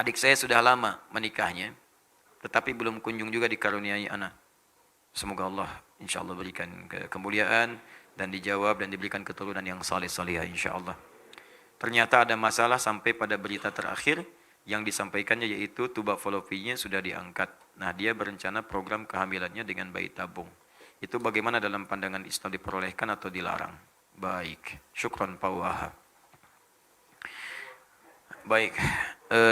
Adik saya sudah lama menikahnya, tetapi belum kunjung juga dikaruniai anak. Semoga Allah insya Allah berikan kemuliaan dan dijawab dan diberikan keturunan yang saleh-salihah insya Allah. Ternyata ada masalah sampai pada berita terakhir yang disampaikannya yaitu tuba fallopiannya sudah diangkat. Nah, dia berencana program kehamilannya dengan bayi tabung. Itu bagaimana dalam pandangan Islam, diperolehkan atau dilarang? Baik, syukran Pak Wahab. Baik,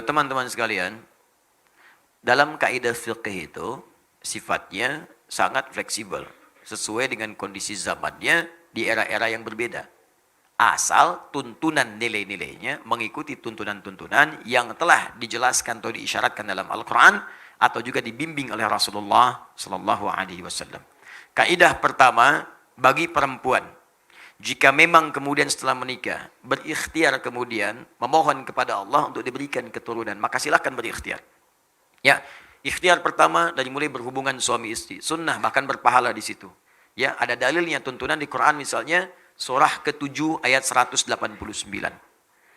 teman-teman sekalian, dalam kaidah fiqh itu sifatnya sangat fleksibel, sesuai dengan kondisi zamannya di era-era yang berbeda. Asal tuntunan nilai-nilainya mengikuti tuntunan-tuntunan yang telah dijelaskan atau diisyaratkan dalam Al-Quran atau juga dibimbing oleh Rasulullah Sallallahu Alaihi Wasallam. Kaidah pertama, bagi perempuan, jika memang kemudian setelah menikah berikhtiar kemudian memohon kepada Allah untuk diberikan keturunan, maka silakan berikhtiar. Ya, ikhtiar pertama dari mulai berhubungan suami istri, sunnah bahkan berpahala di situ. Ya, ada dalilnya tuntunan di Quran misalnya surah ke-7 ayat 189.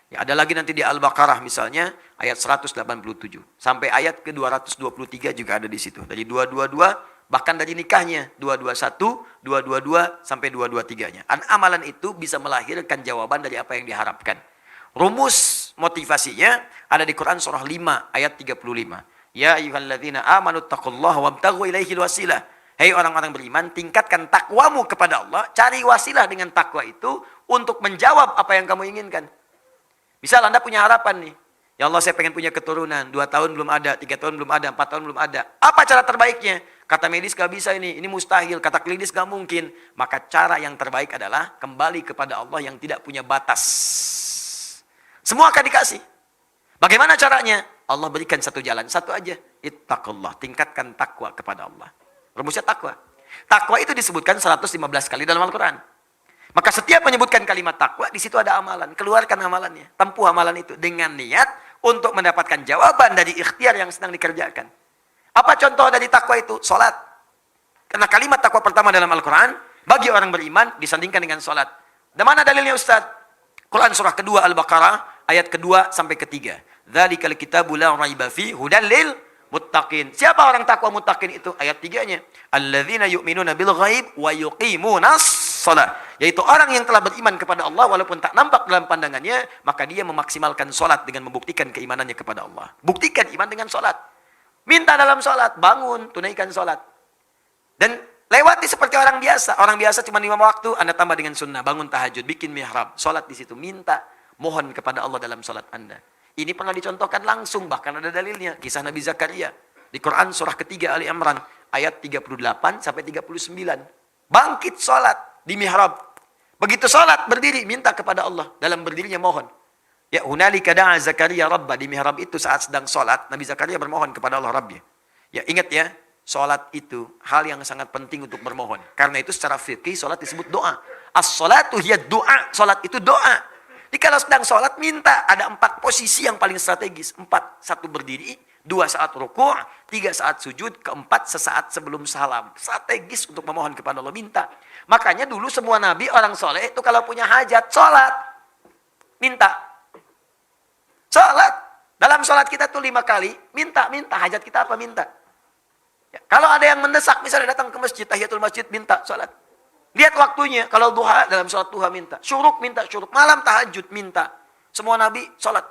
Ya, ada lagi nanti di Al-Baqarah misalnya ayat 187 sampai ayat ke-223 juga ada di situ. Dari 222 bahkan dari nikahnya 221, 222 sampai 223-nya. Amalan itu bisa melahirkan jawaban dari apa yang diharapkan. Rumus motivasinya ada di Quran surah 5 ayat 35. Ya ayyuhalladzina amanu taqullaha wabtaghu ilaihil wasilah. Hei orang-orang beriman, tingkatkan takwamu kepada Allah, cari wasilah dengan takwa itu untuk menjawab apa yang kamu inginkan. Misal Anda punya harapan nih, ya Allah saya pengen punya keturunan, 2 tahun belum ada, 3 tahun belum ada, 4 tahun belum ada. Apa cara terbaiknya? Kata medis gak bisa ini mustahil, kata klinis gak mungkin. Maka cara yang terbaik adalah kembali kepada Allah yang tidak punya batas. Semua akan dikasih. Bagaimana caranya? Allah berikan satu jalan, satu aja. Ittaqullah, tingkatkan takwa kepada Allah. Rumusnya takwa. Takwa itu disebutkan 115 kali dalam Al-Quran. Maka setiap menyebutkan kalimat takwa, di situ ada amalan. Keluarkan amalannya. Tempuh amalan itu dengan niat untuk mendapatkan jawaban dari ikhtiar yang sedang dikerjakan. Apa contoh dari takwa itu? Salat. Karena kalimat takwa pertama dalam Al-Quran, bagi orang beriman, disandingkan dengan salat. Dan mana dalilnya Ustaz? Quran surah kedua Al-Baqarah, ayat kedua sampai ketiga. Dzalikal kitabu la raiba fi hudal lil muttaqin. Siapa orang takwa muttaqin itu? Ayat 3-nya. Alladzina yu'minuna bil ghaib wa yuqimunas shalah. Yaitu orang yang telah beriman kepada Allah walaupun tak nampak dalam pandangannya, maka dia memaksimalkan salat dengan membuktikan keimanannya kepada Allah. Buktikan iman dengan salat. Minta dalam salat, bangun, tunaikan salat. Dan lewati seperti orang biasa. Orang biasa cuma 5 waktu, Anda tambah dengan sunnah, bangun tahajud, bikin mihrab, salat di situ, minta, mohon kepada Allah dalam salat Anda. Ini pernah dicontohkan langsung, bahkan ada dalilnya. Kisah Nabi Zakaria. Di Quran surah ketiga Ali Imran. Ayat 38 sampai 39. Bangkit sholat di mihrab. Begitu sholat, berdiri, minta kepada Allah. Dalam berdirinya mohon. Ya, hunalika da'a Zakaria Rabbah. Di mihrab itu saat sedang sholat, Nabi Zakaria bermohon kepada Allah Rabbnya. Ya, ingat ya, sholat itu hal yang sangat penting untuk bermohon. Karena itu secara fikih, sholat disebut doa. As-sholatu hiya doa. Sholat itu doa. Jadi kalau sedang sholat, minta. Ada 4 posisi yang paling strategis. 4, 1 berdiri, 2 saat rukuk, 3 saat sujud, 4 sesaat sebelum salam. Strategis untuk memohon kepada Allah, minta. Makanya dulu semua nabi, orang soleh itu kalau punya hajat, sholat. Minta. Sholat. Dalam sholat kita tuh 5 kali, minta. Hajat kita apa? Minta. Ya, kalau ada yang mendesak, misalnya datang ke masjid, tahiyatul masjid, minta sholat. Lihat waktunya, kalau duha, dalam sholat duha minta. Syuruk minta syuruk. Malam tahajud minta. Semua nabi sholat.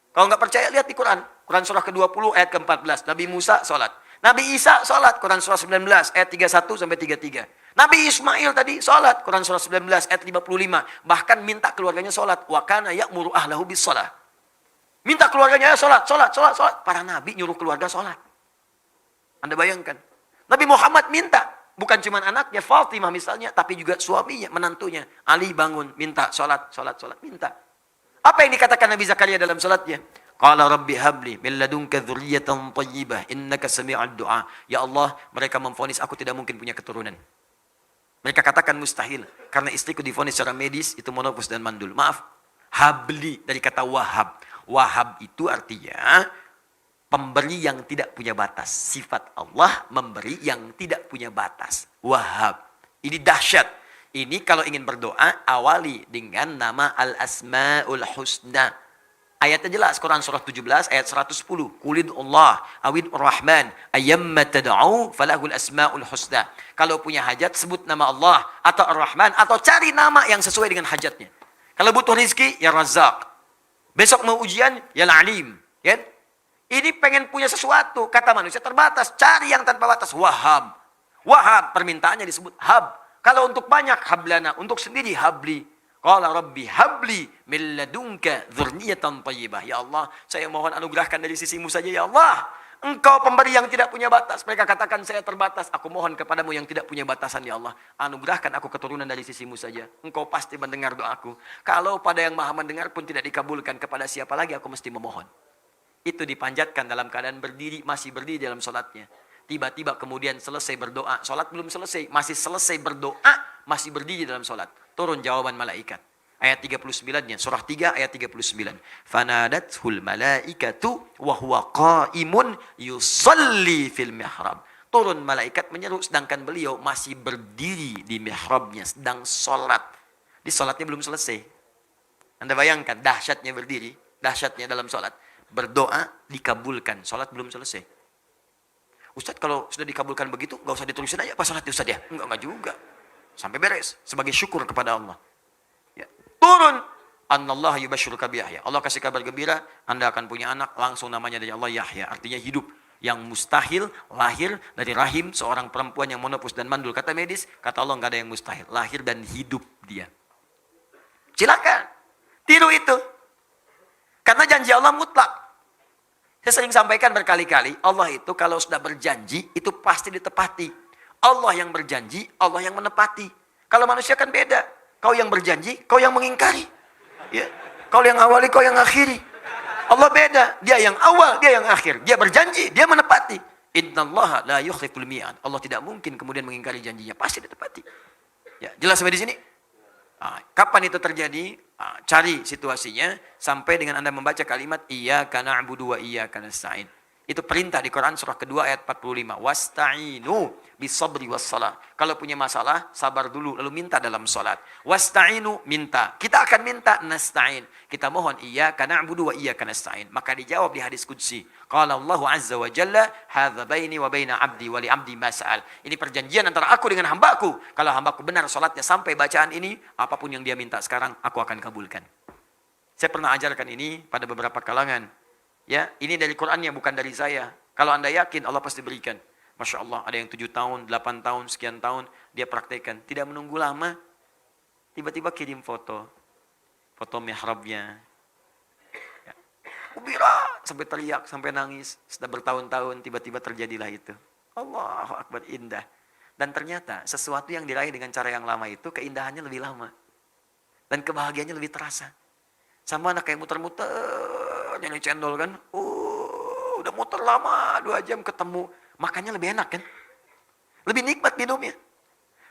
Kalau nggak percaya, lihat di Quran. Quran surah ke-20 ayat ke-14. Nabi Musa sholat. Nabi Isa sholat. Quran surah 19 ayat 31 sampai 33. Nabi Ismail tadi sholat. Quran surah 19 ayat 55. Bahkan minta keluarganya sholat. Wa kana ya'muru ahlahu bis sholat. Minta keluarganya sholat. Para nabi nyuruh keluarga sholat. Anda bayangkan. Nabi Muhammad minta. Bukan cuma anaknya, Fatimah misalnya, tapi juga suaminya, menantunya. Ali bangun, minta, sholat, minta. Apa yang dikatakan Nabi Zakaria dalam sholatnya? Qala rabbi habli min ladunka dzurriyyatan thayyibah innaka sami'ud du'a. Ya Allah, mereka memvonis aku tidak mungkin punya keturunan. Mereka katakan mustahil. Karena istriku divonis secara medis, itu monopus dan mandul. Maaf, habli dari kata wahab. Wahab itu artinya pemberi yang tidak punya batas. Sifat Allah memberi yang tidak punya batas. Wahab. Ini dahsyat. Ini kalau ingin berdoa, awali dengan nama Al-Asma'ul Husna. Ayatnya jelas, Quran surah 17 ayat 110. Qulid Allah awid Rahman ayyamma tad'u falahul asmaul husna. Kalau punya hajat sebut nama Allah atau Ar-Rahman atau cari nama yang sesuai dengan hajatnya. Kalau butuh rezeki ya Razzaq. Besok mau ujian ya Alim, kan? Ini pengen punya sesuatu, kata manusia terbatas, cari yang tanpa batas. Wahhab. Wahhab permintaannya disebut hab. Kalau untuk banyak hablana, untuk sendiri habli. Qala rabbi habli min ladunka dzurriyyatan thayyibah. Ya Allah, saya mohon anugerahkan dari sisimu saja ya Allah. Engkau pemberi yang tidak punya batas. Mereka katakan saya terbatas. Aku mohon kepadamu yang tidak punya batasan ya Allah. Anugerahkan aku keturunan dari sisimu saja. Engkau pasti mendengar doaku. Kalau pada yang maha mendengar pun tidak dikabulkan, kepada siapa lagi aku mesti memohon. Itu dipanjatkan dalam keadaan berdiri, masih berdiri dalam sholatnya. Tiba-tiba kemudian selesai berdoa. Sholat belum selesai, masih selesai berdoa, masih berdiri dalam sholat. Turun jawaban malaikat. Ayat 39-nya, surah 3 ayat 39. Fanadathul malaikatu wa huwa qaimun yusalli fil mihrab. Turun malaikat menyeru sedangkan beliau masih berdiri di mihrabnya, sedang sholat. Di sholatnya belum selesai. Anda bayangkan dahsyatnya berdiri, dahsyatnya dalam sholat. Berdoa dikabulkan, sholat belum selesai. Ustadz kalau sudah dikabulkan begitu, nggak usah ditulisin aja apa sholatnya Ustadz ya? Enggak juga. Sampai beres, sebagai syukur kepada Allah. Ya. Turun. Annallahu yubashshiruka bi Yahya. Allah kasih kabar gembira, Anda akan punya anak, langsung namanya dari Allah Yahya. Artinya hidup. Yang mustahil lahir dari rahim seorang perempuan yang monopus dan mandul. Kata medis, kata Allah nggak ada yang mustahil. Lahir dan hidup dia. Silakan. Tiru itu. Karena janji Allah mutlak. Saya sering sampaikan berkali-kali, Allah itu kalau sudah berjanji, itu pasti ditepati. Allah yang berjanji, Allah yang menepati. Kalau manusia kan beda. Kau yang berjanji, kau yang mengingkari. Ya. Kau yang awali, kau yang akhiri. Allah beda. Dia yang awal, dia yang akhir. Dia berjanji, dia menepati. Innallaha la yukhliful mi'ad. Allah tidak mungkin kemudian mengingkari janjinya. Pasti ditepati. Ya, jelas sampai di sini? Kapan itu terjadi? Cari situasinya sampai dengan Anda membaca kalimat iyyaka na'budu wa iyyaka nasta'in. Itu perintah di Quran surah kedua ayat 45. Wasta'inu bisabri wassalah. Kalau punya masalah, sabar dulu lalu minta dalam salat. Wasta'inu, minta. Kita akan minta nasta'in. Kita mohon iyyaka na'budu wa iyyaka nasta'in. Maka dijawab di hadis qudsi. Qala Allah azza wa jalla, hadza baini wa baina 'abdi wa li 'abdi ma sa'al. Ini perjanjian antara aku dengan hambaku. Kalau hambaku benar salatnya sampai bacaan ini, apapun yang dia minta sekarang aku akan kabulkan. Saya pernah ajarkan ini pada beberapa kalangan. Ya, ini dari Qur'annya bukan dari saya. Kalau Anda yakin Allah pasti berikan. Masya Allah, ada yang 7 tahun, 8 tahun, sekian tahun, dia praktekkan. Tidak menunggu lama, tiba-tiba kirim foto. Foto mihrabnya. Ya. Ubira, sampai teriak, sampai nangis. Sudah bertahun-tahun, tiba-tiba terjadilah itu. Allahu Akbar, indah. Dan ternyata sesuatu yang diraih dengan cara yang lama itu, keindahannya lebih lama. Dan kebahagiaannya lebih terasa. Sama anak kayak muter-muter, nyari cendol kan. Udah muter lama, 2 jam ketemu. Makannya lebih enak kan. Lebih nikmat minumnya.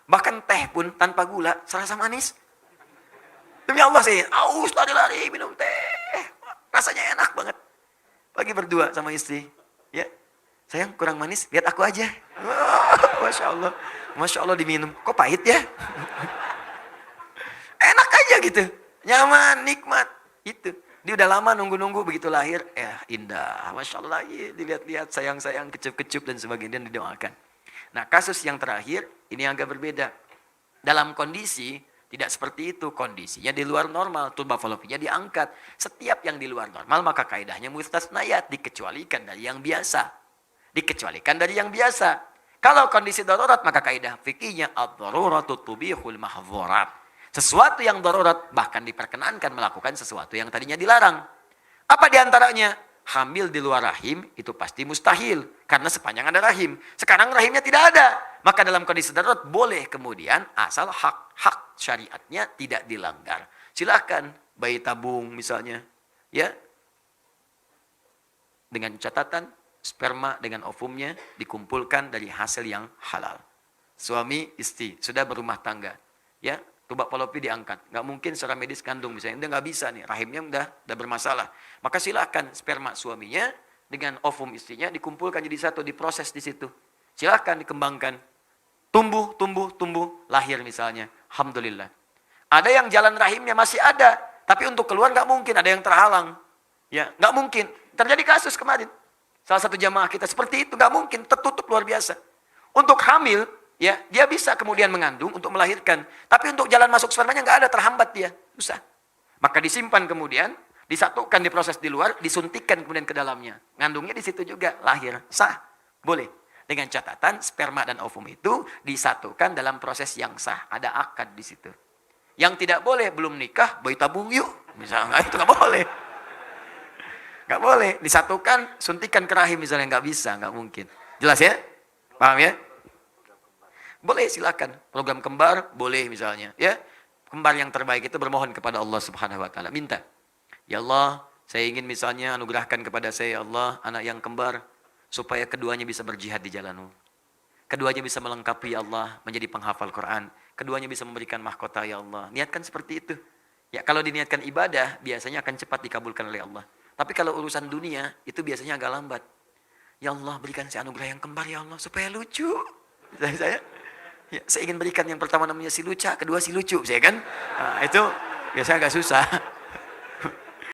Bahkan teh pun tanpa gula, serasa manis. Demi Allah sih, aus lari-lari minum teh. Rasanya enak banget. Pagi berdua sama istri. Ya, sayang kurang manis, lihat aku aja. Masya Allah. Masya Allah diminum. Kok pahit ya? Enak aja gitu. Nyaman, nikmat. Itu. Dia udah lama nunggu-nunggu begitu lahir. Indah. Masya Allah lagi. Dilihat-lihat sayang-sayang, kecup-kecup dan sebagainya. Dan didoakan. Nah kasus yang terakhir. Ini agak berbeda. Dalam kondisi tidak seperti itu. Kondisinya di luar normal. Turba falopinya diangkat. Setiap yang di luar normal. Maka kaidahnya mustasnayat. Dikecualikan dari yang biasa. Dikecualikan dari yang biasa. Kalau kondisi darurat. Maka kaidah fikihnya. Ad-daruratu tubihul mahzurat. Sesuatu yang darurat bahkan diperkenankan melakukan sesuatu yang tadinya dilarang. Apa diantaranya? Hamil di luar rahim itu pasti mustahil. Karena sepanjang ada rahim. Sekarang rahimnya tidak ada. Maka dalam kondisi darurat boleh kemudian asal hak syariatnya tidak dilanggar. Silakan bayi tabung misalnya. Ya. Dengan catatan sperma dengan ovumnya dikumpulkan dari hasil yang halal. Suami istri sudah berumah tangga. Ya. Tuba falopi diangkat. Nggak mungkin secara medis kandung misalnya. Udah nggak bisa nih. Rahimnya udah bermasalah. Maka silakan sperma suaminya dengan ovum istrinya dikumpulkan jadi satu. Diproses di situ. Silakan dikembangkan. Tumbuh. Lahir misalnya. Alhamdulillah. Ada yang jalan rahimnya masih ada. Tapi untuk keluar nggak mungkin. Ada yang terhalang. Ya, nggak mungkin. Terjadi kasus kemarin. Salah satu jamaah kita seperti itu, nggak mungkin, tertutup luar biasa. Untuk hamil, ya, dia bisa kemudian mengandung untuk melahirkan. Tapi untuk jalan masuk spermanya nggak ada, terhambat dia, susah. Maka disimpan kemudian, disatukan di proses di luar, disuntikkan kemudian ke dalamnya. Ngandungnya di situ juga, lahir, sah, boleh. Dengan catatan sperma dan ovum itu disatukan dalam proses yang sah, ada akad di situ. Yang tidak boleh belum nikah, bayi tabung yuk, misalnya itu nggak boleh. Nggak boleh, disatukan, suntikan ke rahim misalnya, nggak bisa, nggak mungkin. Jelas ya? Paham ya? Boleh silakan. Program kembar, boleh misalnya. Ya, kembar yang terbaik itu bermohon kepada Allah Subhanahu Wa Taala. Minta, ya Allah, saya ingin misalnya anugerahkan kepada saya, ya Allah, anak yang kembar, supaya keduanya bisa berjihad di jalan-Mu. Keduanya bisa melengkapi, ya Allah, menjadi penghafal Quran. Keduanya bisa memberikan mahkota, ya Allah. Niatkan seperti itu. Ya, kalau diniatkan ibadah, biasanya akan cepat dikabulkan oleh Allah. Tapi kalau urusan dunia, itu biasanya agak lambat. Ya Allah, berikan saya anugerah yang kembar, ya Allah, supaya lucu. Saya ingin berikan yang pertama namanya si luca, kedua si lucu, saya kan? Nah, itu biasanya agak susah.